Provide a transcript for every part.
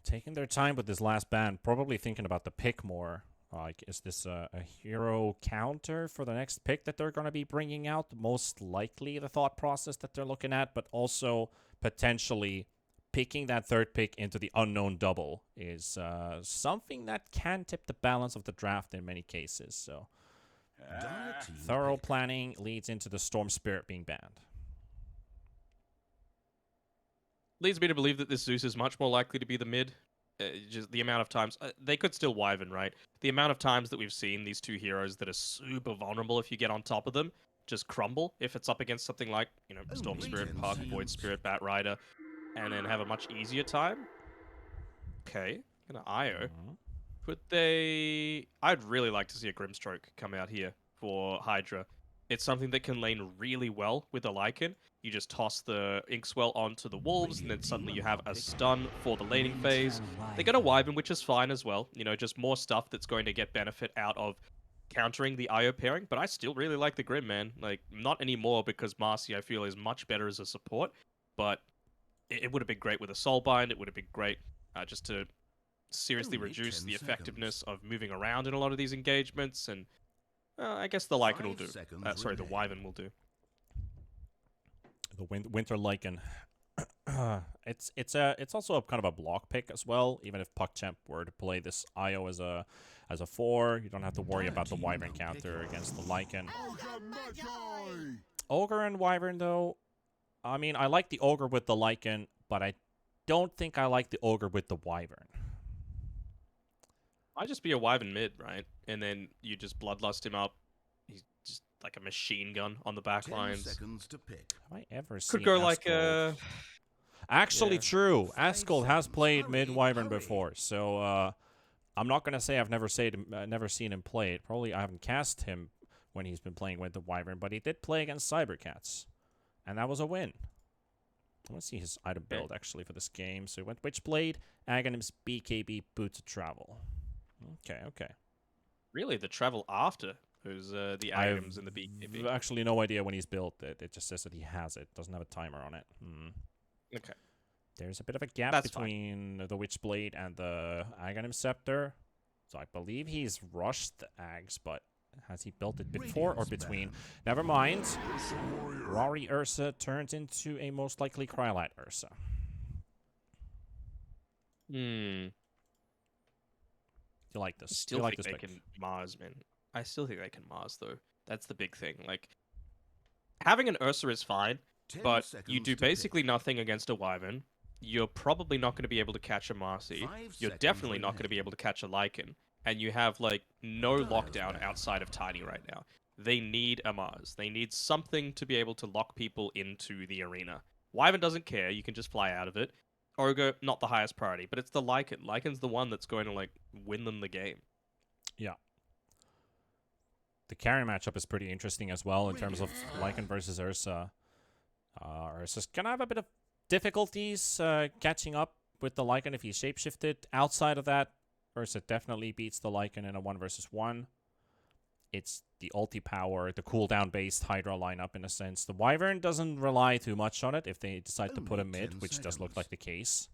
taking their time with this last ban, probably thinking about the pick more. Like, is this a hero counter for the next pick that they're going to be bringing out? Most likely the thought process that they're looking at, but also potentially picking that third pick into the unknown double is something that can tip the balance of the draft in many cases. So, thorough planning leads into the Storm Spirit being banned. Leads me to believe that this Zeus is much more likely to be the mid. Just the amount of times they could still Wyvern, right? The amount of times that we've seen these two heroes that are super vulnerable if you get on top of them just crumble if it's up against something like, you know, Storm Spirit, Puck, Void Spirit, Bat Rider, and then have a much easier time. Okay, gonna IO. Could they? I'd really like to see a Grimstroke come out here for Hydra. It's something that can lane really well with a Lycan. You just toss the Inkswell onto the Wolves, and then suddenly you have a stun for the laning phase. They got a Wyvern, which is fine as well. You know, just more stuff that's going to get benefit out of countering the IO pairing. But I still really like the Grim, man. Like, not anymore because Marcy, I feel, is much better as a support. But it would have been great with a Soulbind. It would have been great just to seriously reduce the effectiveness of moving around in a lot of these engagements. And I guess the Lycan will do. Sorry, the Wyvern will do. The Winter Lycan. It's also a kind of a block pick as well. Even if PuckChamp were to play this IO as a 4, you don't have to worry about the Wyvern counter against the Lycan. Ogre and Wyvern, though. I mean, I like the Ogre with the Lycan, but I don't think I like the Ogre with the Wyvern. I'd just be a Wyvern mid, right? And then you just Bloodlust him up. He's just like a machine gun on the back lines. Seconds to pick. Have I ever seen Could go Ascol? like a... Actually, Yeah. true. Ascol has played mid Wyvern before, so I'm not gonna say I've never seen him play it. Probably I haven't cast him when he's been playing with the Wyvern, but he did play against Cybercats, and that was a win. I want to see his item build actually for this game. So he went Witchblade, Aghanims, BKB, Boots of Travel. Okay. Really, the travel after those the items in the BKB. Actually no idea when he's built it. It just says that he has it. Doesn't have a timer on it. Okay. There's a bit of a gap That's between the Witchblade and the Aghanim Scepter. So I believe he's rushed the Ags, but has he built it before or between? Never mind. Rory Ursa turns into a most likely Cryolite Ursa. Hmm. You like this? Still you like think this they pick? can Mars, man. I still think they can Mars, though. That's the big thing. Like, having an Ursa is fine, but you do basically nothing against a Wyvern. You're probably not going to be able to catch a Marcy. You're definitely not going to be able to catch a Lycan. And you have, like, no lockdown outside of Tiny right now. They need a Mars. They need something to be able to lock people into the arena. Wyvern doesn't care. You can just fly out of it. Ogre, not the highest priority, but it's the Lycan. Lycan's the one that's going to, like, win them the game. Yeah. The carry matchup is pretty interesting as well in terms of Lycan versus Ursa. Ursa's gonna have a bit of difficulties catching up with the Lycan if he's shapeshifted. Outside of that, Ursa definitely beats the Lycan in a 1 versus 1. It's the ulti power, the cooldown-based Hydra lineup in a sense. The Wyvern doesn't rely too much on it if they decide to put a mid, which does look like the case.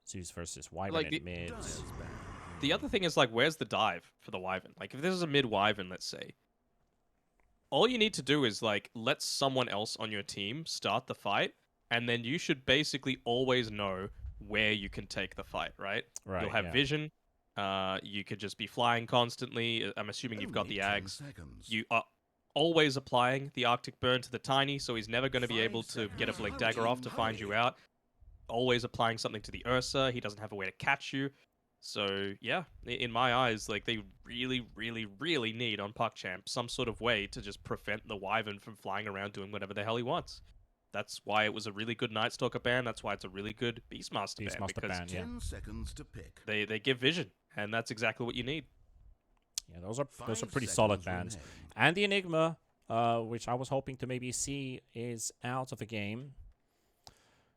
Zeus versus Wyvern Like in mid. The other thing is, like, where's the dive for the Wyvern? Like, if this is a mid Wyvern, let's say, all you need to do is, like, let someone else on your team start the fight, and then you should basically always know where you can take the fight, right? Right, You'll have yeah. vision. You could just be flying constantly. I'm assuming you've got the Ags. You are always applying the Arctic Burn to the Tiny, so he's never going to be able to get a Blink Dagger off to find you out. Always applying something to the Ursa. He doesn't have a way to catch you. So, yeah, in my eyes, like, they really, really, really need on PuckChamp some sort of way to just prevent the Wyvern from flying around doing whatever the hell he wants. That's why it was a really good Night Stalker ban. That's why it's a really good Beastmaster ban. Because ban, yeah. 10 seconds to pick. They give vision, and that's exactly what you need. Yeah, those are pretty solid bans. And the Enigma, which I was hoping to maybe see, is out of the game.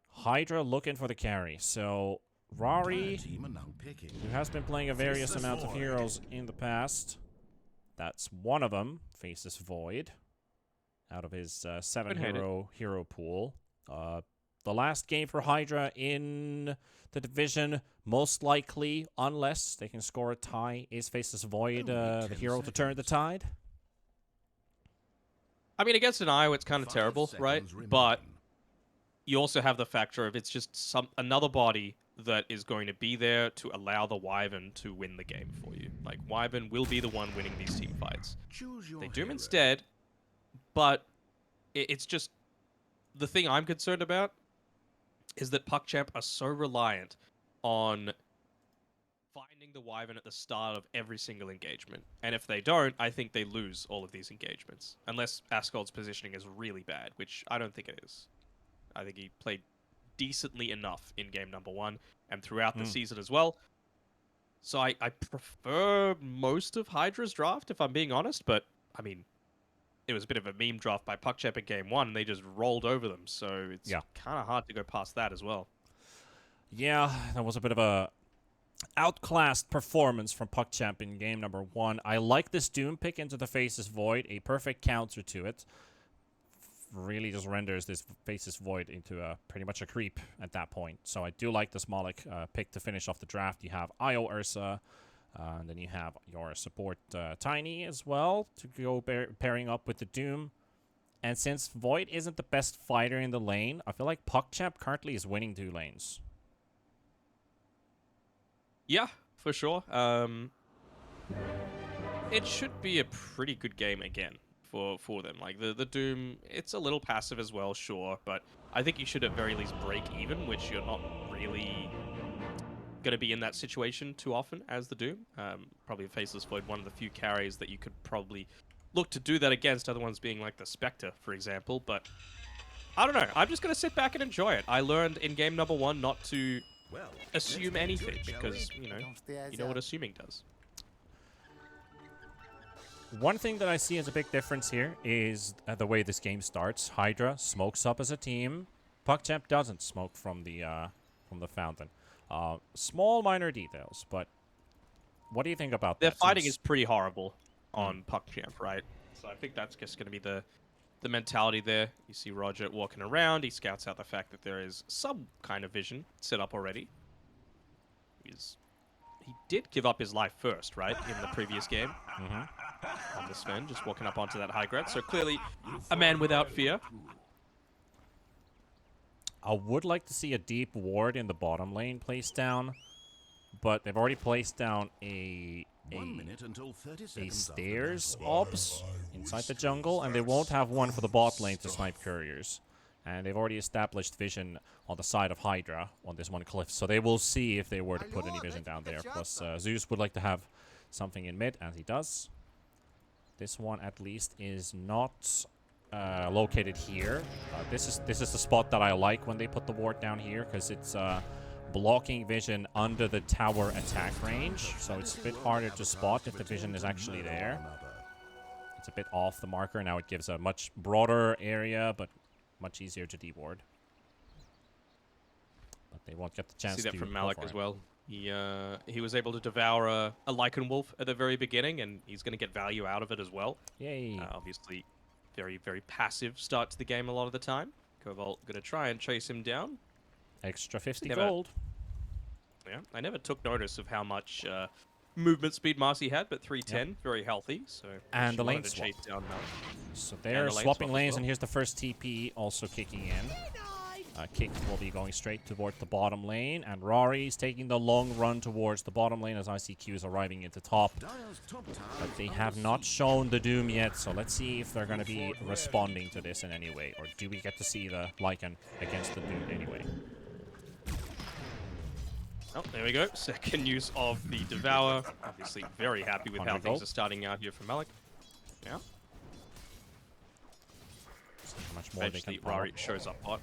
Hydra looking for the carry. So Rory, who has been playing a various amount of heroes in the past, that's one of them, faces Void out of his 7 hero pool. the last game for Hydra in the division, most likely, unless they can score a tie, is faces Void, Only the 10 hero to turn the seconds. tide. I mean, against an IO, it's kind of 5 terrible, right? seconds But remaining. you also have the factor of it's just another body that is going to be there to allow the Wyvern to win the game for you. Like, Wyvern will be the one winning these team fights. Choose your They Doom hero. instead, but it's just... The thing I'm concerned about is that PuckChamp are so reliant on finding the Wyvern at the start of every single engagement. And if they don't, I think they lose all of these engagements. Unless Askold's positioning is really bad, which I don't think it is. I think he played decently enough in game number 1 and throughout the season as well. So I prefer most of Hydra's draft, if I'm being honest, but I mean, it was a bit of a meme draft by PuckChamp in game 1, and they just rolled over them, so it's kind of hard to go past that as well. Yeah, that was a bit of a outclassed performance from PuckChamp in game number 1. I like this Doom pick into the Faces Void, a perfect counter to it. Really just renders this Faces Void into pretty much a creep at that point. So I do like this Moloch pick to finish off the draft. You have IO Ursa, and then you have your support Tiny as well to go pairing up with the Doom. And since Void isn't the best fighter in the lane, I feel like PuckChamp currently is winning 2 lanes. Yeah, for sure. It should be a pretty good game again for them. Like, the Doom, it's a little passive as well, sure, but I think you should at very least break even, which you're not really going to be in that situation too often as the Doom. Probably Faceless Void, one of the few carries that you could probably look to do that against, other ones being like the Spectre, for example, but I don't know. I'm just going to sit back and enjoy it. I learned in game number 1 not to assume anything because, you know what assuming does. One thing that I see as a big difference here is the way this game starts. Hydra smokes up as a team. PuckChamp doesn't smoke from the fountain. Small minor details, but what do you think about Their that? fighting is pretty horrible on PuckChamp, right? So I think that's just going to be the mentality there. You see Roger walking around. He scouts out the fact that there is some kind of vision set up already. He did give up his life first, right, in the previous game. On the Sven, just walking up onto that high ground. So clearly a man without fear. I would like to see a deep ward in the bottom lane placed down, but they've already placed down a 1 minute until 30 seconds stairs after ops inside the jungle, and they won't have one for the bot lane to snipe couriers. And they've already established vision on the side of Hydra on this one cliff, so they will see if they were to put any vision down there. Plus, Zeus would like to have something in mid, as he does. This one, at least, is not located here. This is the spot that I like when they put the ward down here, because it's blocking vision under the tower attack range, so it's a bit harder to spot if the vision is actually there. It's a bit off the marker. Now it gives a much broader area, but much easier to deward. But they won't get the chance to See that from go Malik for as it. well. He was able to devour a Lycan Wolf at the very beginning, and he's going to get value out of it as well. Yay. Obviously, very, very passive start to the game a lot of the time. Koval going to try and chase him down. Extra 50 Never- gold. Yeah, I never took notice of how much movement speed Marcy had, but 310, very healthy. So And she the lane wanted to swap. chase down Malik. So they're the lane swapping swap as lanes, well. and here's the first TP also kicking in. Kick will be going straight toward the bottom lane, and Rory's taking the long run towards the bottom lane as ICQ is arriving into top. Dyer's top tower But they is have under not siege. shown the Doom yet, so let's see if they're going to be responding to this in any way. Or do we get to see the Lycan against the Doom anyway? Oh, there we go. Second use of the Devour. Obviously very happy with how 100 things gold. are starting out here for Malik. Yeah. See how much more they Eventually, can power. Rari shows up hot.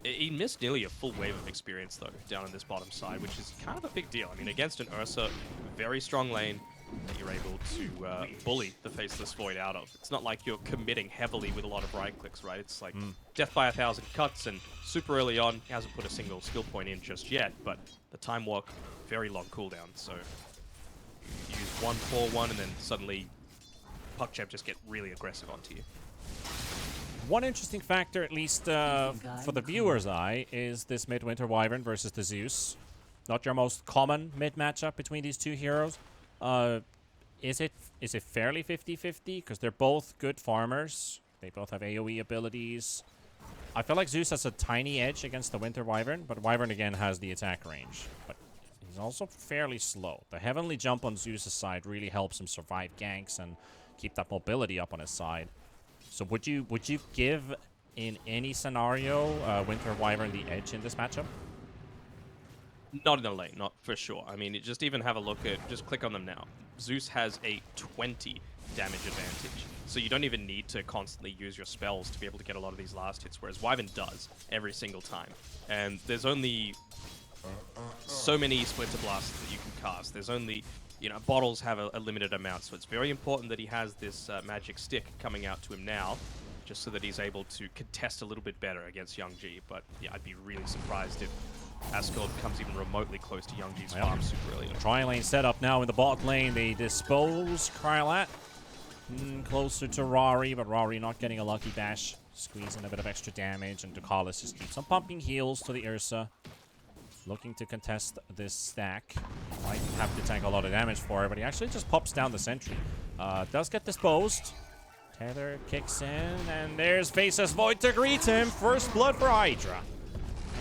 He missed nearly a full wave of experience, though, down on this bottom side, which is kind of a big deal. I mean, against an Ursa, very strong lane that you're able to bully the Faceless Void out of. It's not like you're committing heavily with a lot of right clicks, right? It's like death by 1,000 cuts, and super early on, he hasn't put a single skill point in just yet, but the time walk, very long cooldown, so you use 1-4-1, and then suddenly PuckChamp just get really aggressive onto you. One interesting factor, at least for the viewer's eye, is this Midwinter Wyvern versus the Zeus. Not your most common mid matchup between these two heroes. Is it fairly 50-50? Because they're both good farmers. They both have AoE abilities. I feel like Zeus has a tiny edge against the Winter Wyvern, but Wyvern again has the attack range. But he's also fairly slow. The Heavenly Jump on Zeus's side really helps him survive ganks and keep that mobility up on his side. So would you give, in any scenario, Winter Wyvern the edge in this matchup? Not in the lane, not for sure. I mean, just even have a look at, just click on them now. Zeus has a 20 damage advantage. So you don't even need to constantly use your spells to be able to get a lot of these last hits, whereas Wyvern does every single time. And there's only so many Splinter Blasts that you can cast. There's only, you know, bottles have a limited amount, so it's very important that he has this magic stick coming out to him now, just so that he's able to contest a little bit better against Young G. But yeah, I'd be really surprised if Ascot comes even remotely close to Young G's farm super early. Tri-lane setup now in the bot lane. They dispose Krylat. Closer to Rari, but Rari not getting a lucky dash. Squeezing a bit of extra damage, and Ducalis just keeps on pumping heals to the Ursa. Looking to contest this stack. Might have to tank a lot of damage for it, but he actually just pops down the sentry. Does get disposed. Tether kicks in, and there's Faceless Void to greet him. First blood for Hydra.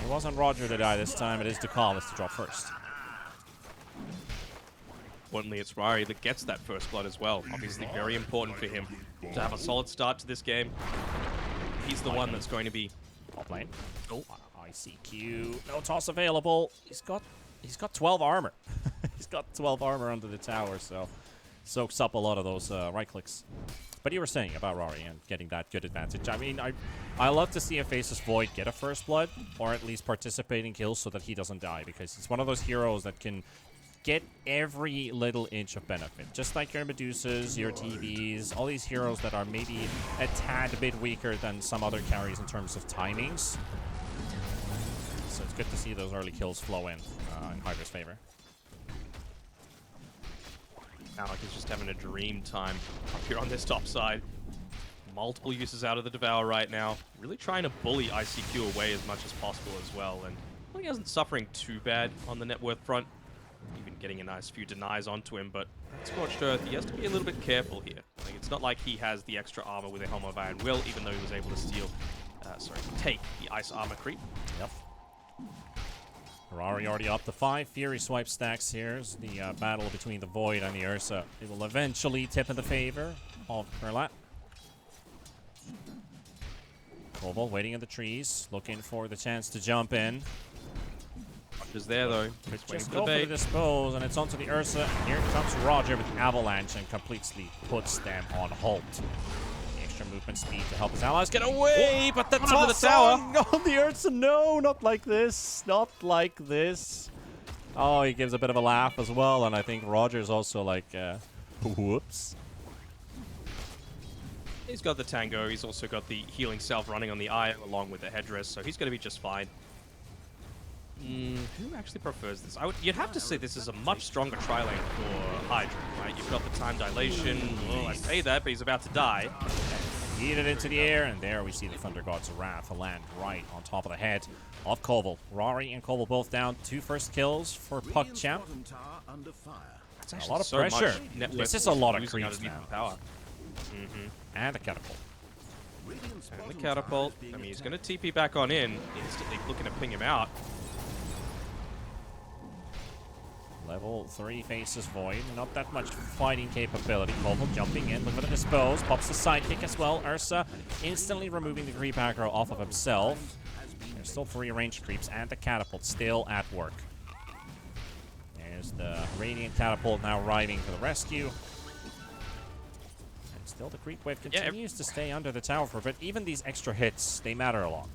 It wasn't Roger to die this time, it is Ducalis to drop first. Importantly, it's Rari that gets that first blood as well. Obviously, very important for him to have a solid start to this game. He's the one that's going to be... Top lane. Oh, ICQ. No toss available. He's got 12 armor. He's got 12 armor under the tower, so soaks up a lot of those right clicks. But you were saying about Rari and getting that good advantage. I mean, I love to see a Faceless Void get a first blood, or at least participate in kills so that he doesn't die, because it's one of those heroes that can get every little inch of benefit. Just like your Medusas, your TVs, all these heroes that are maybe a tad bit weaker than some other carries in terms of timings. So it's good to see those early kills flow in Hydra's favor. Alec is just having a dream time up here on this top side. Multiple uses out of the Devour right now. Really trying to bully ICQ away as much as possible as well. And he isn't suffering too bad on the net worth front. Even getting a nice few denies onto him, but Scorched Earth, he has to be a little bit careful here. Like, it's not like he has the extra armor with a Helm of Iron Will, even though he was able to steal, take the ice armor creep. Yep. Rari already up to 5. Fury swipe stacks here. As the battle between the Void and the Ursa. It will eventually tip in the favor of Krylat. Koval waiting in the trees, looking for the chance to jump in. Is there though. Just go for the dispose, and it's onto the Ursa. And here comes Roger with Avalanche and completely puts them on halt. The extra movement speed to help his allies get away, but the toss on the Ursa. No, not like this. Not like this. Oh, he gives a bit of a laugh as well, and I think Roger's also like, whoops. He's got the Tango. He's also got the healing self running on the eye along with the headdress, so he's going to be just fine. Who actually prefers this? You'd have to say this is a much stronger tri-lane for Hydra, right? You've got the time dilation. Well, I say that, but he's about to die. Yeeted into the air, and there we see the Thunder God's Wrath land right on top of the head of Koval. Rari and Koval both down. 2 first kills for PuckChamp. That's A lot of so pressure. much This is a lot of losing creeps underneath now. the power. And the catapult. And the catapult. I mean, he's going to TP back on in, instantly looking to ping him out. Level 3 Faceless Void. Not that much fighting capability. Koval jumping in, looking for the dispose. Pops the sidekick as well. Ursa instantly removing the creep aggro off of himself. There's still 3 ranged creeps, and the catapult still at work. There's the Radiant Catapult now riding to the rescue. And still the creep wave continues to stay under the tower for a bit. Even these extra hits, they matter a lot.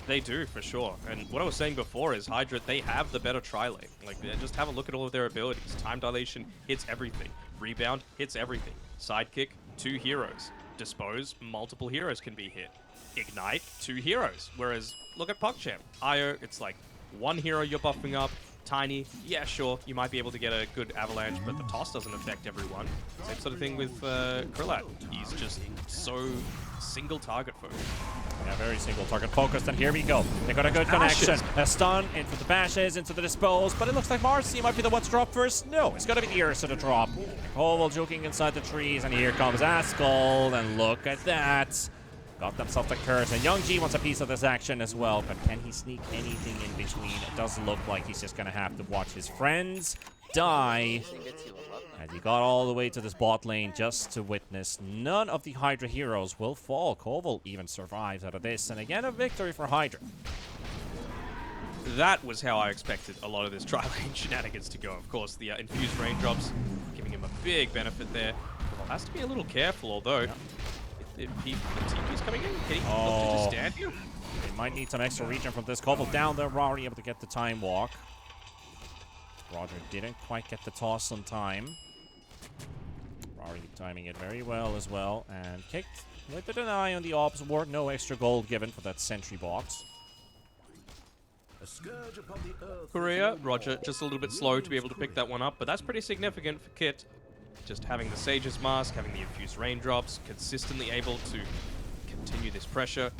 They do, for sure. And what I was saying before is Hydra, they have the better tri-lane. Like, just have a look at all of their abilities. Time dilation hits everything. Rebound hits everything. Sidekick, 2 heroes. Dispose, multiple heroes can be hit. Ignite, 2 heroes. Whereas, look at PuckChamp. IO, it's like 1 hero you're buffing up. Tiny, yeah, sure, you might be able to get a good avalanche, but the toss doesn't affect everyone. Same sort of thing with Krylat. He's just so single target focus. Yeah, very single target focused, and here we go. They got a good connection. A stun into the bashes, into the dispose, but it looks like Marcy might be the one to drop first. No, it's gonna be the Ursa to drop. Koval joking inside the trees, and here comes Ascol, and look at that. Got themselves the curse, and Young G wants a piece of this action as well, but can he sneak anything in between? It doesn't look like. He's just gonna have to watch his friends die. And he got all the way to this bot lane just to witness none of the Hydra heroes will fall. Koval even survives out of this, and again a victory for Hydra. That was how I expected a lot of this tri-lane shenanigans to go. Of course, the infused raindrops giving him a big benefit there. Koval has to be a little careful, although if the TP's coming in, can he look to just stand here? They might need some extra regen from this. Koval down there, Rory able to get the time walk. Roger didn't quite get the toss on time. Rory timing it very well as well, and kicked with the deny on the ops ward. No extra gold given for that sentry box. A scourge upon the earth. Korea, Roger, just a little bit slow to be able to pick that one up, but that's pretty significant for Kit. Just having the Sage's Mask, having the infused raindrops, consistently able to continue this pressure.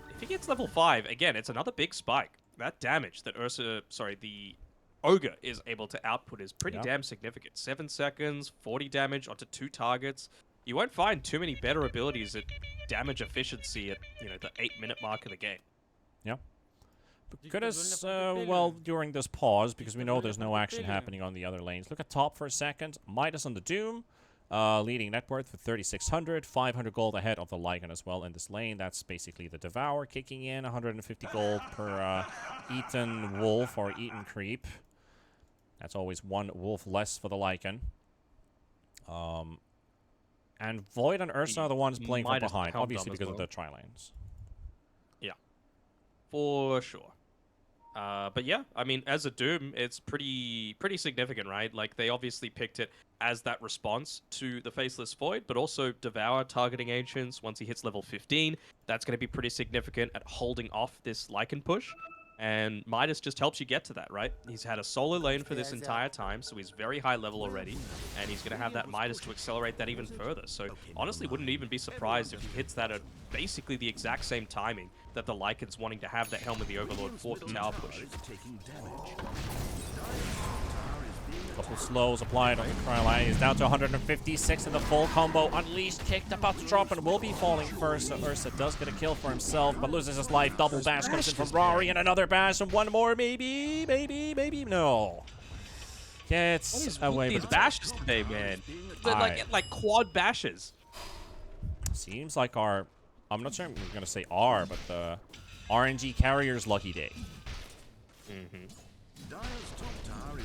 If he gets level 5, again, it's another big spike. That damage that the Ogre is able to output is pretty damn significant. 7 seconds, 40 damage onto 2 targets. You won't find too many better abilities at damage efficiency at, the 8-minute mark of the game. Yeah. Could as well during this pause, because we know there's no action happening on the other lanes. Look at top for a second. Midas on the Doom, leading net worth with 3,600, 500 gold ahead of the Lycan as well in this lane. That's basically the Devour kicking in, 150 gold per Eaten Wolf or Eaten Creep. That's always 1 wolf less for the Lycan. And Void and Ursa are the ones playing from behind, obviously because of the tri-lanes. Yeah, for sure. But yeah, I mean, as a Doom, it's pretty significant, right? Like, they obviously picked it as that response to the Faceless Void, but also Devour targeting Ancients once he hits level 15. That's going to be pretty significant at holding off this Lycan push. And Midas just helps you get to that, right? He's had a solo lane for this entire time, so he's very high level already. And he's going to have that Midas to accelerate that even further. So honestly, wouldn't even be surprised if he hits that at basically the exact same timing that the Lycan's wanting to have that Helm of the Overlord for the tower push. Couple slows applied on the Cryolite. He's down to 156 in the full combo. Unleashed, kicked, about to drop, and will be falling first. So Ursa does get a kill for himself, but loses his life. Double bash comes in from Rory, and another bash, and one more, maybe, no. Gets away with these bashes today, man. They're like quad bashes. Seems like our, I'm not sure I'm going to say R, but the RNG carrier's lucky day.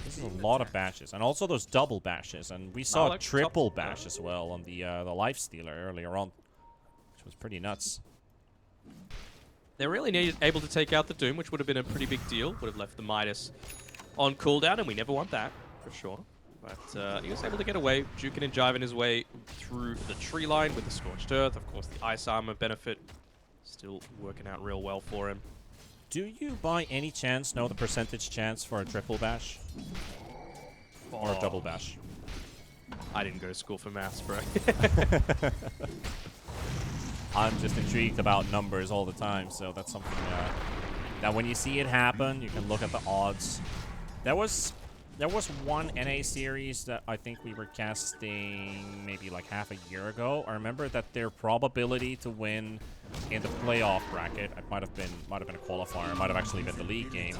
This is a lot of bashes, and also those double bashes, and we saw a triple bash as well on the Lifestealer earlier on, which was pretty nuts. They're really able to take out the Doom, which would have been a pretty big deal. Would have left the Midas on cooldown, and we never want that, for sure. But he was able to get away, juking and jiving his way through the tree line with the Scorched Earth. Of course, the Ice Armor benefit still working out real well for him. Do you by any chance know the percentage chance for a triple bash? Or a double bash? I didn't go to school for maths, bro. I'm just intrigued about numbers all the time, so that's something that when you see it happen, you can look at the odds. There was one NA series that I think we were casting maybe like half a year ago. I remember that their probability to win in the playoff bracket, it might have been a qualifier, it might have actually been the league game.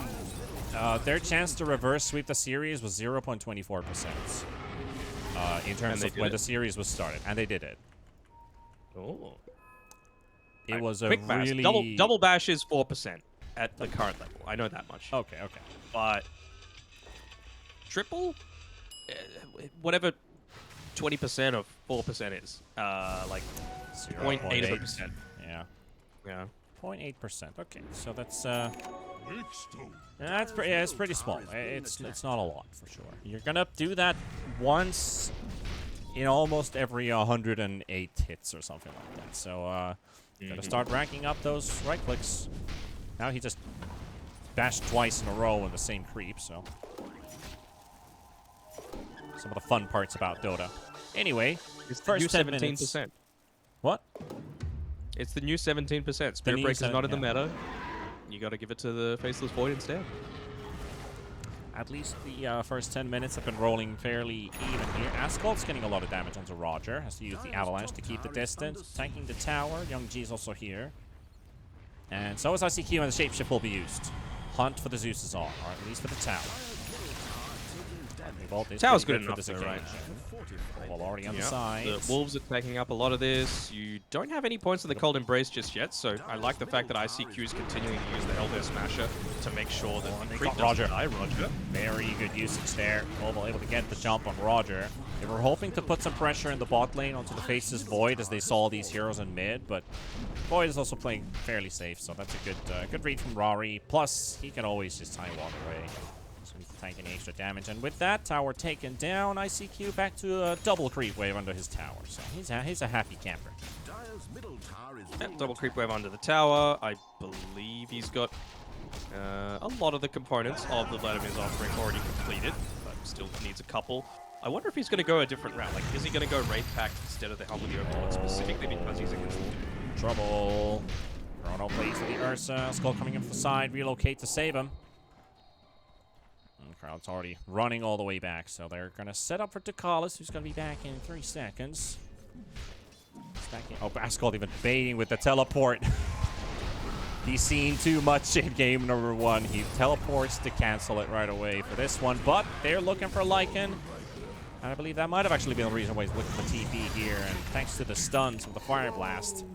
Their chance to reverse sweep the series was 0.24% in terms of when the series was started, and they did it. Oh, it was a quick bash. really double bash is 4% at the current level. I know that much. Okay. But triple, whatever 20% of 4% is, like 0.8%. Yeah. 0.8%. Okay, so that's it's pretty small. It's not a lot for sure. You're gonna do that once in almost every 108 hits or something like that. So gotta start racking up those right clicks. Now he just bashed twice in a row in the same creep. So some of the fun parts about Dota. Anyway, It's first 10 minutes. 17%. What? It's the new 17%. Spirit new Breaker's not in the yeah. meta. You got to give it to the Faceless Void instead. At least the first 10 minutes have been rolling fairly even here. Ascalt's getting a lot of damage onto Roger. Has to use the Avalanche to keep the distance. Tanking the tower. Young G's also here. And so is ICQ, and the Shapeshift will be used. Hunt for the Zeus is on, or at least for the tower. Tower's good enough though, right? Well, already on the side. The Wolves are taking up a lot of this. You don't have any points in the Cold Embrace just yet, so I like the fact that ICQ is continuing to use the Hellbear Smasher to make sure that the creep Roger. doesn't die. Roger. Very good usage there. Global able to get the jump on Roger. They were hoping to put some pressure in the bot lane onto the Faceless Void as they saw these heroes in mid, but Void is also playing fairly safe, so that's a good read from Rory. Plus, he can always just time walk away. So he's tanking extra damage. And with that tower taken down, ICQ back to a double creep wave under his tower. So he's a happy camper. Double creep wave under the tower. I believe he's got a lot of the components of the Vladimir's offering already completed, but still needs a couple. I wonder if he's going to go a different route. Like, is he going to go Wraith Pact instead of the Helm with the Overlord, specifically because he's against Trouble. Chrono plays for the Ursa. Skull coming in from the side. Relocate to save him. And the crowd's already running all the way back, so they're going to set up for Takalis, who's going to be back in 3 seconds. He's back in. Oh, Ascald even baiting with the teleport. He's seen too much in game number 1. He teleports to cancel it right away for this one, but they're looking for Lycan. And I believe that might have actually been the reason why he's looking for TP here. And thanks to the stuns from the Fire Blast,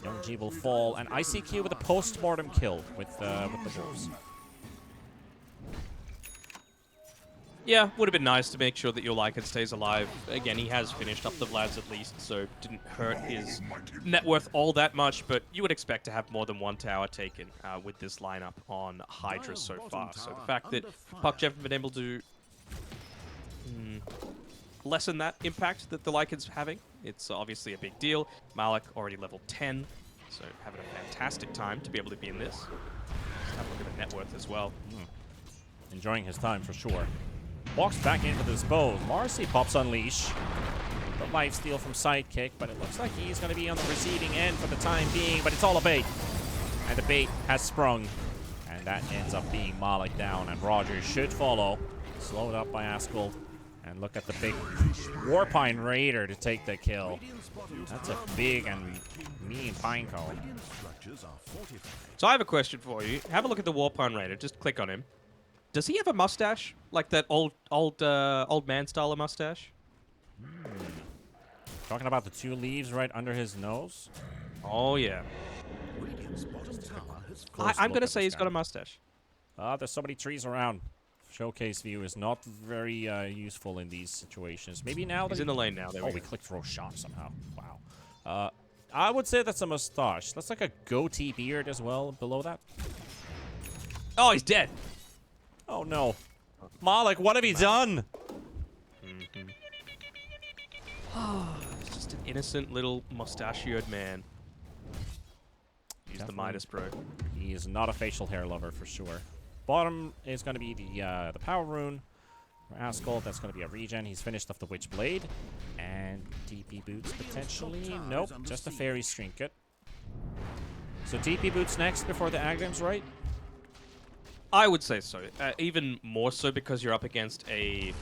Young G will fall. And ICQ with a post-mortem kill with the Wolves. Yeah, would have been nice to make sure that your Lycan stays alive. Again, he has finished up the Vlads at least, so didn't hurt his net worth all that much, but you would expect to have more than one tower taken with this lineup on Hydra so far. So the fact that PuckChamp have been able to lessen that impact that the Lycan's having, it's obviously a big deal. Malik already level 10, so having a fantastic time to be able to be in this. Let's have a look at the net worth as well. Enjoying his time for sure. Walks back into the dispose. Marcy pops Unleash. The lifesteal from Sidekick, but it looks like he's going to be on the receiving end for the time being, but it's all a bait. And the bait has sprung. And that ends up being Malik down, and Roger should follow. Slowed up by Ascald. And look at the big Warpine Raider to take the kill. That's a big and mean pine cone. So I have a question for you. Have a look at the Warpine Raider. Just click on him. Does he have a mustache? Like that old man style of mustache? Talking about the 2 leaves right under his nose? Oh, yeah. I'm going to say he's got a mustache. There's so many trees around. Showcase view is not very useful in these situations. Maybe now he's in the lane now. There we clicked throw shot somehow. Wow. I would say that's a mustache. That's like a goatee beard as well below that. Oh, he's dead. Oh no. Malik, what have you done? It's just an innocent little mustachioed man. He's the Midas bro. He is not a facial hair lover for sure. Bottom is going to be the power rune. For Ascald, that's going to be a regen. He's finished off the Witch Blade. And TP boots potentially. Nope, just a fairy trinket. So TP boots next before the Agham's, right? I would say so. Even more so because you're up against an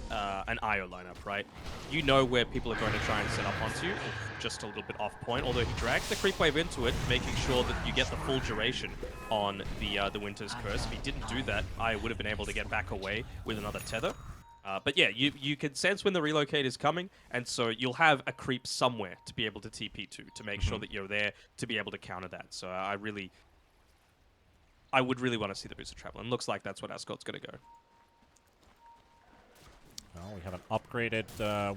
IO lineup, right? You know where people are going to try and set up onto you, just a little bit off point. Although he drags the creep wave into it, making sure that you get the full duration on the Winter's Curse. If he didn't do that, I would have been able to get back away with another tether. But yeah, you can sense when the relocate is coming, and so you'll have a creep somewhere to be able to TP to make sure that you're there to be able to counter that. So I would really want to see the boost of travel, and looks like that's what Ascot's going to go. Well, we have an upgraded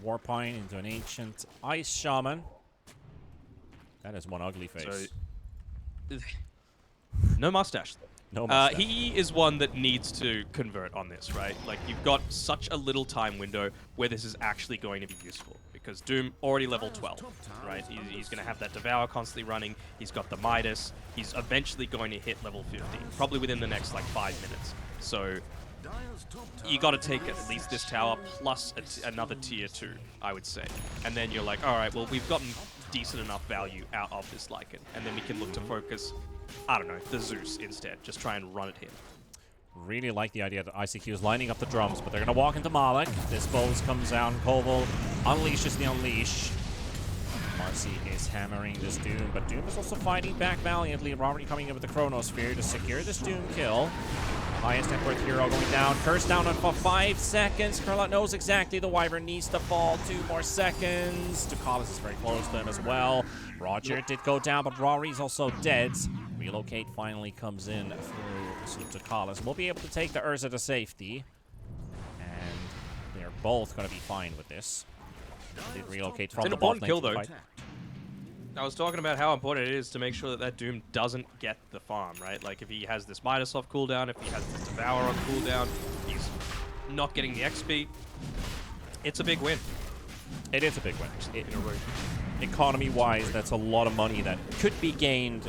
Warpine into an Ancient Ice Shaman. That is one ugly face. So, no mustache. No mustache. He is one that needs to convert on this, right? Like, you've got such a little time window where this is actually going to be useful. Because Doom already level 12, right? He's going to have that Devour constantly running. He's got the Midas. He's eventually going to hit level 15, probably within the next, like, 5 minutes. So Dire's top tower you got to take at least this tower plus another tier 2, I would say. And then you're like, all right, well, we've gotten decent enough value out of this Lycan. And then we can look to focus, I don't know, the Zeus instead. Just try and run at him. Really like the idea that ICQ is lining up the drums, but they're going to walk into Malik. This Bose comes out, and Koval unleashes the unleash. Marcy is hammering this Doom, but Doom is also fighting back valiantly. Robert coming in with the Chronosphere to secure this Doom kill. Highest net worth hero going down. Curse down on for 5 seconds. Kurlat knows exactly the Wyvern needs to fall. 2 more seconds. Ducalis is very close to him as well. Roger did go down, but Rory's also dead. Relocate finally comes in through Ducalis. We'll be able to take the Urza to safety. And they're both going to be fine with this. They did relocate from It's an the bot important lane kill, to the though. fight. I was talking about how important it is to make sure that that Doom doesn't get the farm, right? Like, if he has this Midas off cooldown, if he has this Devour on cooldown, he's not getting the XP. It's a big win. It is a big win. Economy-wise, that's a lot of money that could be gained.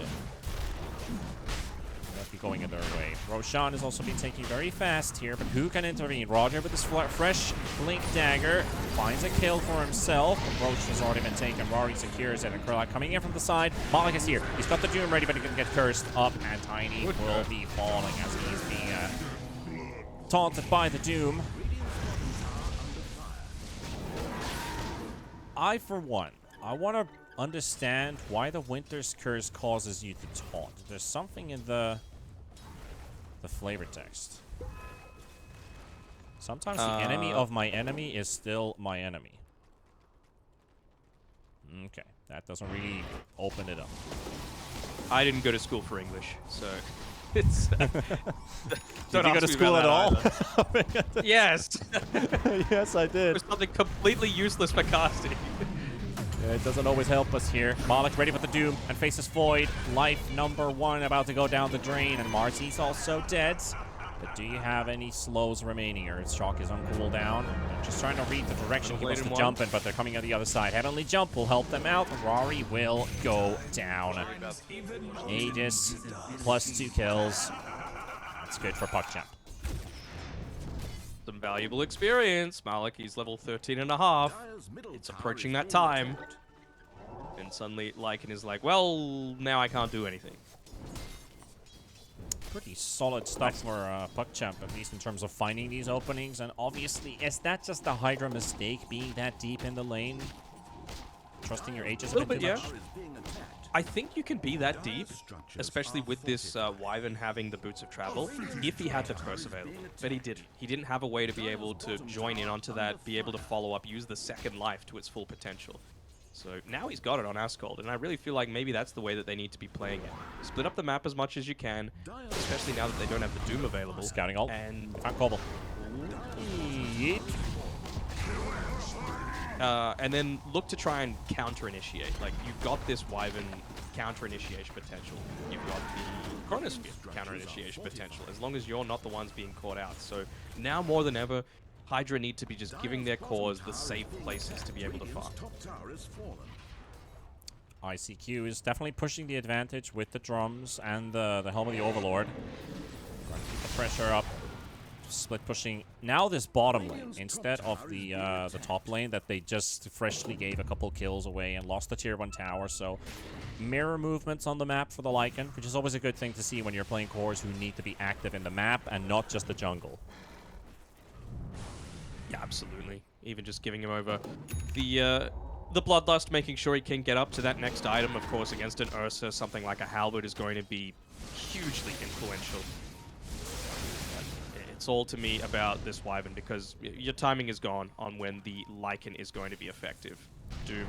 Might be going in their way. Roshan has also been taking very fast here, but who can intervene? Roger with his fresh Blink Dagger finds a kill for himself. Roach has already been taken. Rory secures it, and Kurlak coming in from the side. Malik is here. He's got the Doom ready, but he can get cursed up, and Tiny will be falling as he's being taunted by the Doom. For one, I want to understand why the Winter's Curse causes you to taunt. There's something in the flavor text. Sometimes the enemy of my enemy is still my enemy. Okay, that doesn't really open it up. I didn't go to school for English, so it's. Did you go to school at all? Yes. Yes, I It did. was something completely useless for casting. Yeah, it doesn't always help us here. Malik ready for the Doom and faces Void. Life number 1 about to go down the drain, and Marcy's also dead. But do you have any slows remaining? Shock is on cooldown. They're just trying to read the direction he wants to jump in, but they're coming on the other side. Heavenly Jump will help them out. Rory will go down. Aegis plus 2 kills. That's good for PuckChamp. Some valuable experience. Malik, he's level 13.5. Dire's middle It's tower approaching is that falling. time. And suddenly Lycan is like, well, now I can't do anything. Pretty solid stuff for PuckChamp, at least in terms of finding these openings. And obviously, is that just a Hydra mistake, being that deep in the lane? Trusting your Aegis a Little bit too bit, much? Tower is being attacked. I think you can be that deep, Structures especially are with this fortified. Wyvern having the Boots of Travel, if he had the curse available. But he didn't. He didn't have a way to be able to join in onto that, be able to follow up, use the second life to its full potential. So now he's got it on Ascald, and I really feel like maybe that's the way that they need to be playing it. Split up the map as much as you can, especially now that they don't have the Doom available. Scouting ult. And Found Koval. Yeet. and then look to try and counter-initiate. Like, you've got this Wyvern counter-initiation potential. You've got the Chronosphere counter-initiation potential, as long as you're not the ones being caught out. So now more than ever, Hydra need to be just giving their cores the safe places to be able to farm. Top tower has fallen. ICQ is definitely pushing the advantage with the drums and the Helm of the Overlord. Trying to keep the pressure up. Split pushing now this bottom lane instead of the top lane that they just freshly gave a couple kills away and lost the tier 1 tower. So mirror movements on the map for the Lycan, which is always a good thing to see when you're playing cores who need to be active in the map and not just the jungle. Yeah, absolutely. Even just giving him over the Bloodlust, making sure he can get up to that next item. Of course, against an Ursa, something like a Halberd is going to be hugely influential. It's all to me about this Wyvern, because your timing is gone on when the Lycan is going to be effective. Doom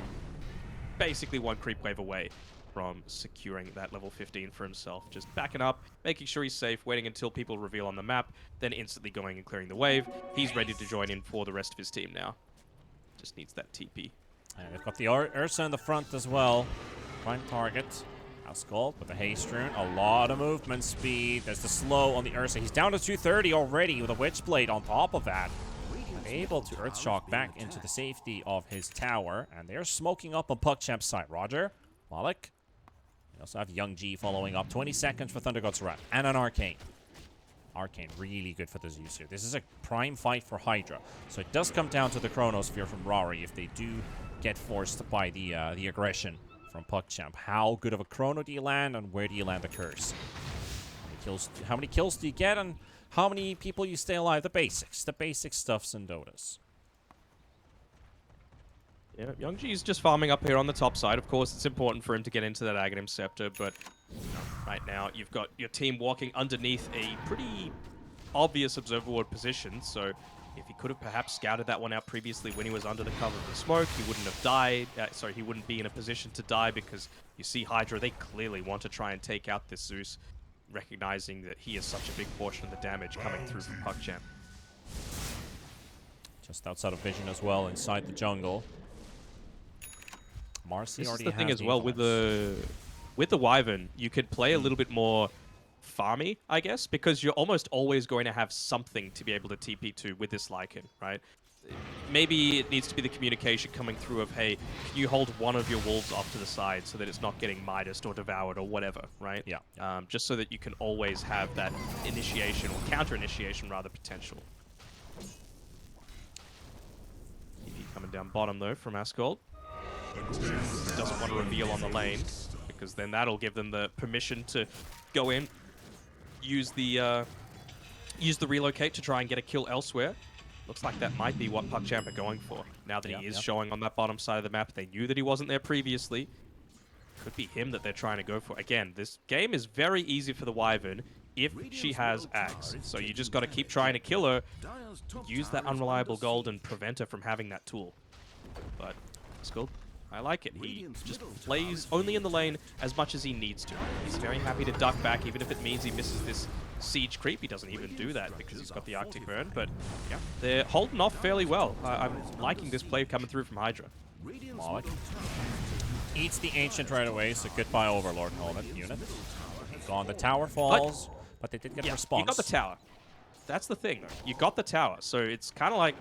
basically one creep wave away from securing that level 15 for himself. Just backing up, making sure he's safe, waiting until people reveal on the map, then instantly going and clearing the wave. He's ready to join in for the rest of his team now. Just needs that TP. And they've got the Ursa in the front as well. Prime target. Ascald with the haste rune. A lot of movement speed. There's the slow on the Ursa. He's down to 230 already with a Witchblade on top of that. Able to Earthshock back into the safety of his tower. And they're smoking up on PuckChamp's side. Roger, Malik. We also have Young G following up. 20 seconds for Thunder God's Wrath and an Arcane. Arcane, really good for the Zeus here. This is a prime fight for Hydra. So it does come down to the Chronosphere from Rory if they do get forced by the aggression from PuckChamp. How good of a Chrono do you land, and where do you land the Curse? How many kills do you get, and how many people you stay alive? The basic stuffs and Dotas. Yeah, Youngji's just farming up here on the top side. Of course, it's important for him to get into that Aghanim Scepter, but right now you've got your team walking underneath a pretty obvious observer position, so if he could have perhaps scouted that one out previously when he was under the cover of the smoke, he wouldn't have died. Sorry, he wouldn't be in a position to die, because you see Hydra, they clearly want to try and take out this Zeus, recognizing that he is such a big portion of the damage coming through from PuckChamp. Just outside of vision as well, inside the jungle. Marcy This is already the thing has as well with the Wyvern, you could play a little bit more farmy, I guess, because you're almost always going to have something to be able to TP to with this Lycan, right? Maybe it needs to be the communication coming through of, hey, can you hold one of your wolves off to the side so that it's not getting Midased or devoured or whatever, right? Yeah. Just so that you can always have that initiation or counter-initiation rather potential. Coming down bottom though from Asgold. Doesn't want to reveal on the lane, because then that'll give them the permission to go in, use the relocate to try and get a kill elsewhere. Looks like that might be what PuckChamp are going for. Now that he is showing on that bottom side of the map, they knew that he wasn't there previously. Could be him that they're trying to go for. Again, this game is very easy for the Wyvern if she has Axe. So you just got to keep trying to kill her, use that unreliable gold, and prevent her from having that tool. But it's cool. I like it. He just plays only in the lane as much as he needs to. He's very happy to duck back, even if it means he misses this siege creep. He doesn't even do that because he's got the Arctic Burn. But yeah, they're holding off fairly well. I'm liking this play coming through from Hydra. Malik eats the Ancient right away, so goodbye Overlord unit. Gone. The tower falls, but they did get a response. You got the tower. That's the thing, though. You got the tower, so it's kind of like,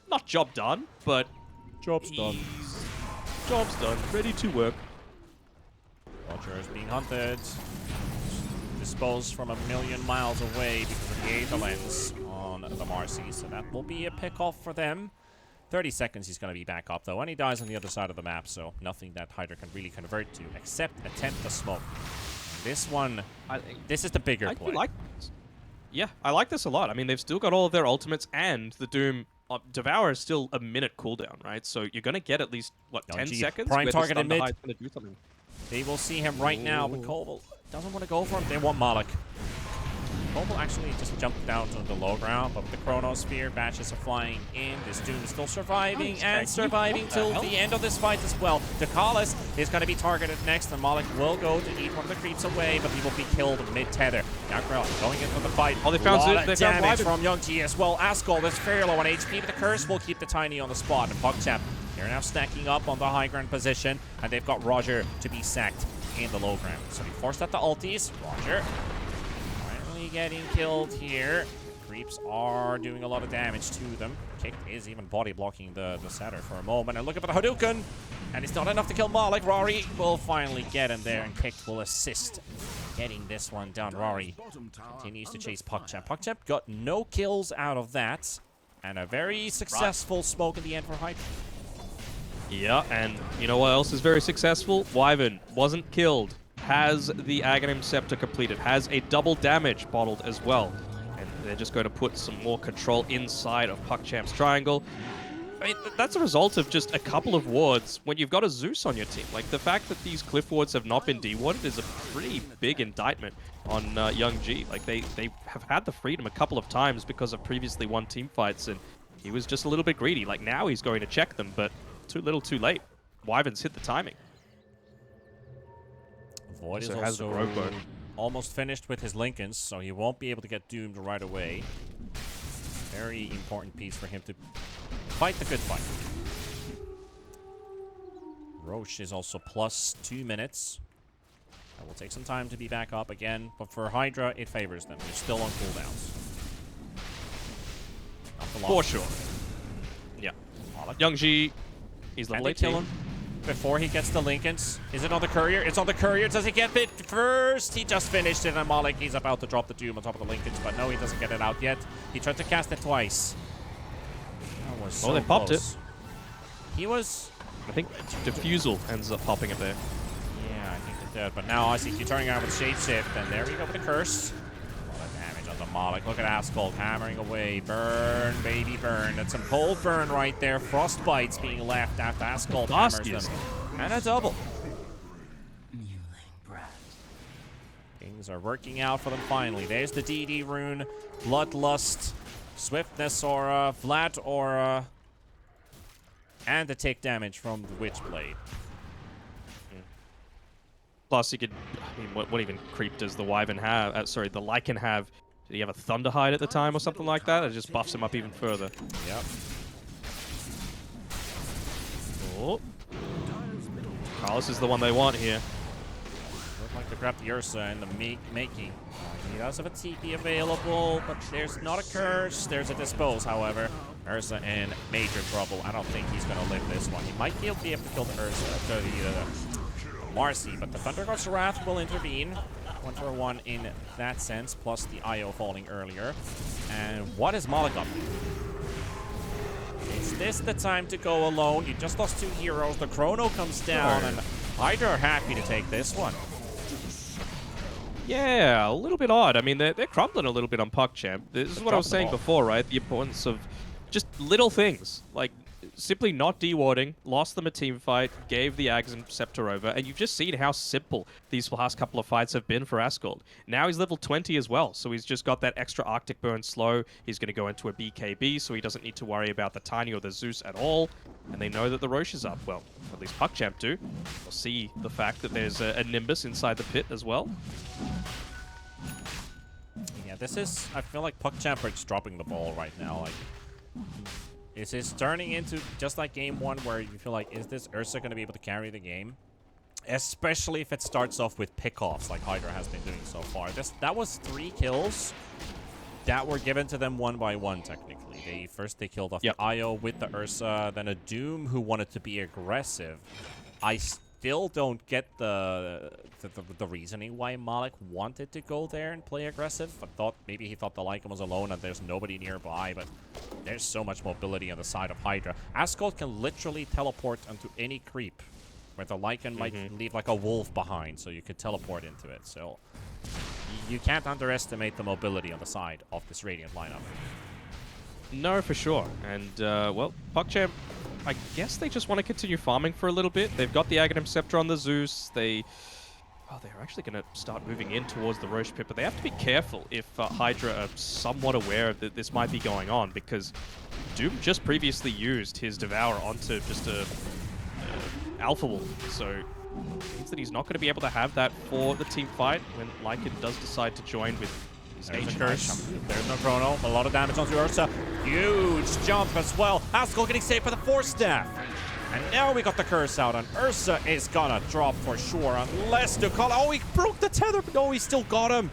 not job done, but Job's done. Job's done. Ready to work. Roger is being hunted. Disposed from 1,000,000 miles away because of the Aether Lens on the Marcy, so that will be a pick-off for them. 30 seconds he's going to be back up, though, and he dies on the other side of the map, so nothing that Hydra can really convert to, except attempt the smoke. This one, this is the bigger play. Like this. Yeah, I like this a lot. I mean, they've still got all of their ultimates, and the Doom Devour is still a minute cooldown, right? So you're going to get at least, what, 10 seconds? Prime target in mid. Do something. They will see him right now, but Koval doesn't want to go for him. They want Malik. Koval actually just jumped down to the low ground, but with the Chronosphere, batches are flying in. This Doom is still surviving and surviving till the end of this fight as well. Dakalis is going to be targeted next, and Malik will go to eat one of the creeps away, but he will be killed mid-tether. Yagrel going in for the fight. Oh, they found a lot of damage from Youngji as well. Asgold is fairly low on HP, but the Curse will keep the Tiny on the spot. And PuckChamp, they're now stacking up on the high ground position, and they've got Roger to be sacked in the low ground. So he forced out the ultis. Roger getting killed here. Creeps are doing a lot of damage to them. Kick is even body blocking the setter for a moment. And looking for the Hadouken. And it's not enough to kill Malik. Rory will finally get him there, and Kick will assist getting this one done. Rory continues to chase PuckChamp. PuckChamp got no kills out of that. And a very successful smoke in the end for Hydra. Yeah, and you know what else is very successful? Wyvern wasn't killed. Has the Aghanim Scepter completed, has a double damage bottled as well. And they're just going to put some more control inside of PuckChamp's triangle. I mean, that's a result of just a couple of wards when you've got a Zeus on your team. Like, the fact that these cliff wards have not been dewarded is a pretty big indictment on Young G. Like, they have had the freedom a couple of times because of previously won team fights, and he was just a little bit greedy. Like, now he's going to check them, but too little too late. Wyvern's hit the timing. Void is also almost finished with his Lincolns, so he won't be able to get doomed right away. Very important piece for him to fight the good fight. Roche is also plus 2 minutes. That will take some time to be back up again, but for Hydra, it favors them. They're still on cooldowns. For sure. Yeah. Young G, he's level 18. before he gets the Lincolns. Is it on the Courier? It's on the Courier. Does he get it first? He just finished it, and Malik, he's about to drop the Doom on top of the Lincolns, but no, he doesn't get it out yet. He tried to cast it twice. That was so they popped close. it. He was... I think Diffusal ends up popping it there. Yeah, I think it did. But now I see you turning around with Shapeshift, and there we go with the curse. A lot of damage on the Malik. Look at Ascult hammering away. Burn, baby, burn. That's some cold burn right there. Frostbites being left after Ascult hammers them. And a double. Things are working out for them finally. There's the DD rune, Bloodlust, Swiftness aura, Flat aura, and the tick damage from the Witchblade. Plus, you could. I mean, what even creep does the Wyvern have? Sorry, the Lycan have? Did he have a Thunderhide at the time or something like that? It just buffs him up even further. Yep. Oh. Carlos is the one they want here. Would like to grab the Ursa in the making. He does have a TP available, but there's not a curse. There's a dispose, however. Ursa in major trouble. I don't think he's going to live this one. He might be able to kill the Ursa, the Marcy, but the Thunder God's Wrath will intervene. 1-for-1 in that sense, plus the IO falling earlier. And what is Malik up to? Is this the time to go alone? You just lost 2 heroes. The Chrono comes down, and Hydra are happy to take this one. Yeah, a little bit odd. I mean, they're crumbling a little bit on PuckChamp. This is what I was saying before, right? The importance of just little things, like simply not dewarding, lost them a team fight, gave the Ags and Scepter over, and you've just seen how simple these last couple of fights have been for Ascult. Now he's level 20 as well, so he's just got that extra Arctic Burn slow. He's going to go into a BKB, so he doesn't need to worry about the Tiny or the Zeus at all, and they know that the Roche is up. Well, at least PuckChamp do. They'll see the fact that there's a Nimbus inside the pit as well. Yeah, this is... I feel like PuckChamp are just dropping the ball right now. Like, is this turning into just like game 1 where you feel like, is this Ursa going to be able to carry the game? Especially if it starts off with pickoffs like Hydra has been doing so far. That was 3 kills that were given to them one by one, technically. First they killed off the IO with the Ursa, then a Doom who wanted to be aggressive. I still don't get the reasoning why Malik wanted to go there and play aggressive. I maybe he thought the Lycan was alone and there's nobody nearby, but there's so much mobility on the side of Hydra. Ascult can literally teleport onto any creep, where the Lycan might leave like a wolf behind, so you could teleport into it. So you can't underestimate the mobility on the side of this Radiant lineup. No, for sure. And, well, PuckChamp, I guess they just want to continue farming for a little bit. They've got the Aghanim Scepter on the Zeus. They're actually going to start moving in towards the Roche pit, but they have to be careful if Hydra are somewhat aware that this might be going on, because Doom just previously used his Devour onto just a Alpha Wolf, so it means that he's not going to be able to have that for the team fight when Lycan does decide to join with his Nature Curse. There's no Chrono. A lot of damage onto Ursa. Huge jump as well. Ascult getting saved by the Force Staff. And now we got the curse out, and Ursa is gonna drop for sure, unless Ducal... Oh, he broke the tether, but no, he still got him.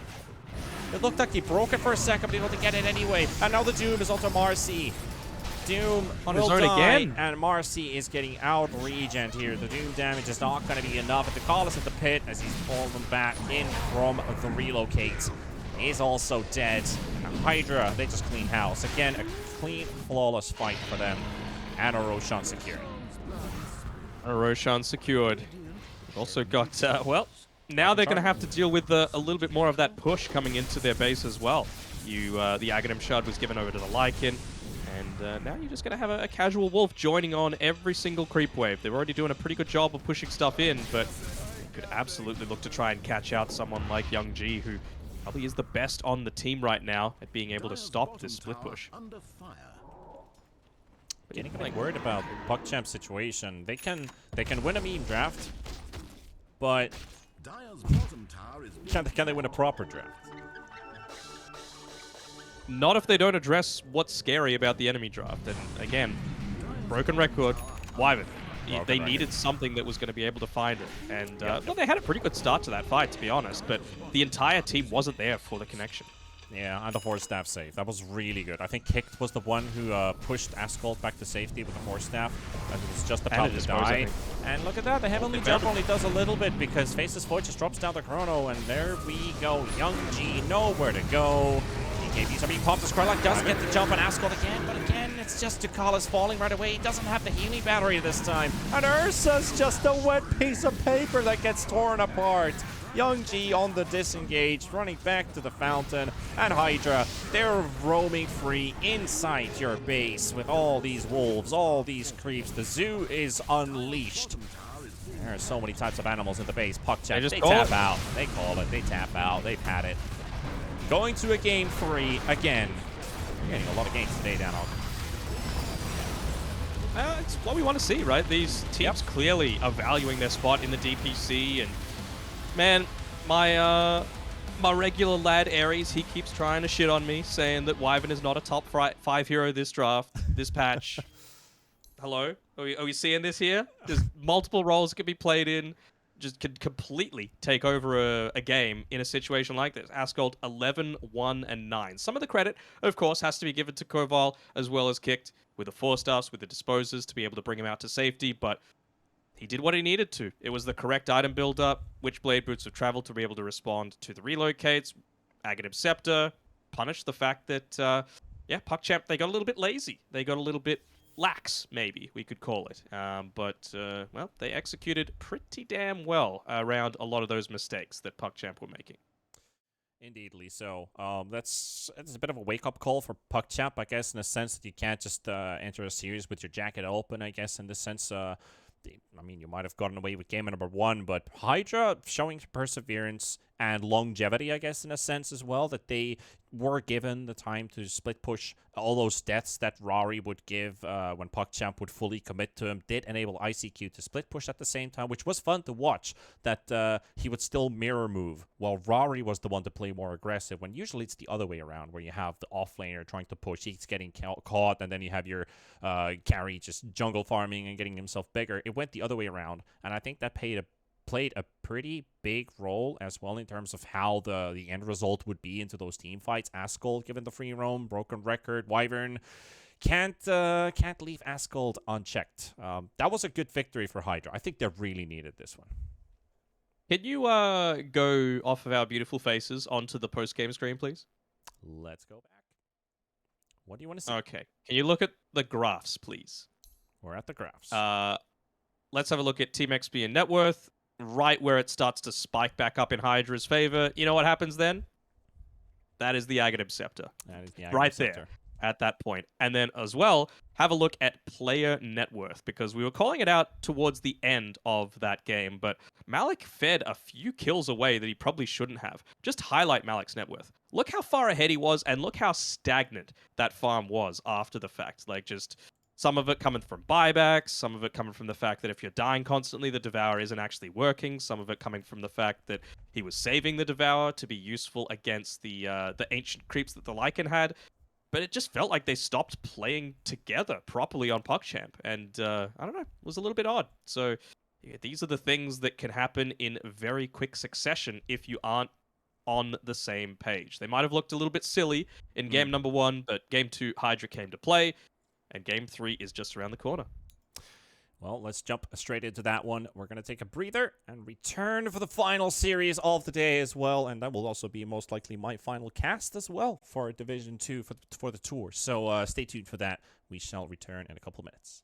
It looked like he broke it for a second, but he able to get it anyway. And now the Doom is onto Marcy. Doom on will his own die, again, and Marcy is getting out regent here. The Doom damage is not going to be enough. The Ducal is at the pit as he's pulled them back in from the relocate. He's also dead. And Hydra, they just clean house. Again, a clean, flawless fight for them. And a Roshan secured. A Roshan secured. We've also got, well, now they're going to have to deal with a little bit more of that push coming into their base as well. The Aghanim Shard was given over to the Lycan, and now you're just going to have a casual Wolf joining on every single creep wave. They're already doing a pretty good job of pushing stuff in, but you could absolutely look to try and catch out someone like Young G, who probably is the best on the team right now at being able to stop this split push. Getting like worried about PuckChamp's situation. They can win a meme draft, but can they win a proper draft? Not if they don't address what's scary about the enemy draft. And again, broken record, Wyvern. They needed something that was going to be able to find it. And well, they had a pretty good start to that fight, to be honest, but the entire team wasn't there for the connection. Yeah, and the force staff save. That was really good. I think Kicked was the one who pushed Ascult back to safety with the force staff. And it was just about to die. And look at that, the Heavenly Jump only does a little bit because Faceless Void just drops down the chrono, and there we go. Young G, nowhere to go. EKBs are being popped. The Skrullock does get the jump on Ascult again, but again, it's just Tukala's falling right away. He doesn't have the healing battery this time. And Ursa's just a wet piece of paper that gets torn apart. Young G on the disengage, running back to the fountain, and Hydra, they're roaming free inside your base with all these wolves, all these creeps. The zoo is unleashed. There are so many types of animals in the base. PuckChamp, they tap out. They call it. They tap out. They've had it. Going to a game 3 again. We're getting a lot of games today, Danog. It's what we want to see, right? These teams clearly are valuing their spot in the DPC, and man, my regular lad Ares, he keeps trying to shit on me, saying that Wyvern is not a top 5 hero this draft, this patch. Hello? Are we seeing this here? There's multiple roles that could be played in. Just could completely take over a game in a situation like this. Ascult 11, 1, and 9. Some of the credit, of course, has to be given to Koval, as well as Kicked with the Force Staffs, with the Disposers, to be able to bring him out to safety, but he did what he needed to. It was the correct item build-up, which Blade Boots of Travel to be able to respond to the relocates, Aghanim Scepter, punish the fact that, PuckChamp, they got a little bit lazy. They got a little bit lax, maybe we could call it. Well, they executed pretty damn well around a lot of those mistakes that PuckChamp were making. Indeedly so. That's a bit of a wake-up call for PuckChamp, I guess, in a sense that you can't just enter a series with your jacket open, I guess, in the sense... I mean, you might have gotten away with game number 1, but Hydra showing perseverance and longevity, I guess, in a sense as well, that they were given the time to split push all those deaths that Rari would give when PuckChamp would fully commit to him, did enable ICQ to split push at the same time, which was fun to watch, that he would still mirror move, while Rari was the one to play more aggressive, when usually it's the other way around, where you have the offlaner trying to push, he's getting caught, and then you have your carry just jungle farming and getting himself bigger. It went the other way around, and I think that played a pretty big role as well in terms of how the end result would be into those team fights. Ascult given the free roam, broken record, Wyvern can't leave Ascult unchecked. That was a good victory for Hydra. I think they really needed this one. Can you go off of our beautiful faces onto the post-game screen, please? Let's go back. What do you want to see? Okay. Can you look at the graphs, please? We're at the graphs. Let's have a look at Team XP and net worth. Right where it starts to spike back up in Hydra's favor. You know what happens then? That is the Aghanim Scepter. That is the Aghanim right Scepter. There at that point. And then as well, have a look at player net worth, because we were calling it out towards the end of that game, but Malik fed a few kills away that he probably shouldn't have. Just highlight Malik's net worth. Look how far ahead he was, and look how stagnant that farm was after the fact. Like, just... some of it coming from buybacks, some of it coming from the fact that if you're dying constantly, the Devour isn't actually working, some of it coming from the fact that he was saving the Devour to be useful against the ancient creeps that the Lycan had. But it just felt like they stopped playing together properly on PuckChamp, and I don't know, it was a little bit odd. So yeah, these are the things that can happen in very quick succession if you aren't on the same page. They might have looked a little bit silly in game number 1, but game 2, Hydra came to play. And game 3 is just around the corner. Well, let's jump straight into that one. We're going to take a breather and return for the final series of the day as well. And that will also be most likely my final cast as well for Division 2 for the tour. So stay tuned for that. We shall return in a couple of minutes.